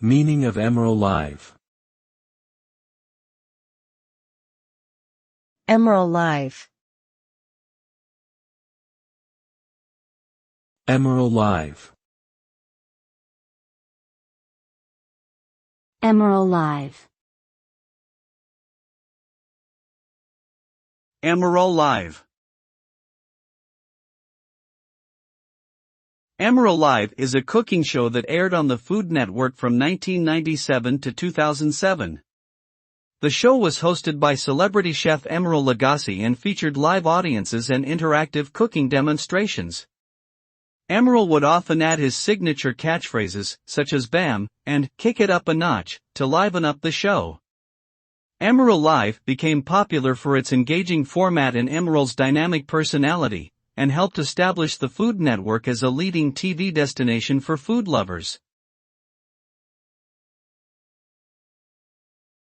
Meaning of Emeril Live. Emeril Live. Emeril Live. Emeril Live. Emeril Live. Emeril Live is a cooking show that aired on the Food Network from 1997 to 2007. The show was hosted by celebrity chef Emeril Lagasse and featured live audiences and interactive cooking demonstrations. Emeril would often add his signature catchphrases, such as "Bam" and "Kick it up a notch," to liven up the show. Emeril Live became popular for its engaging format and Emeril's dynamic personality, and helped establish the Food Network as a leading TV destination for food lovers.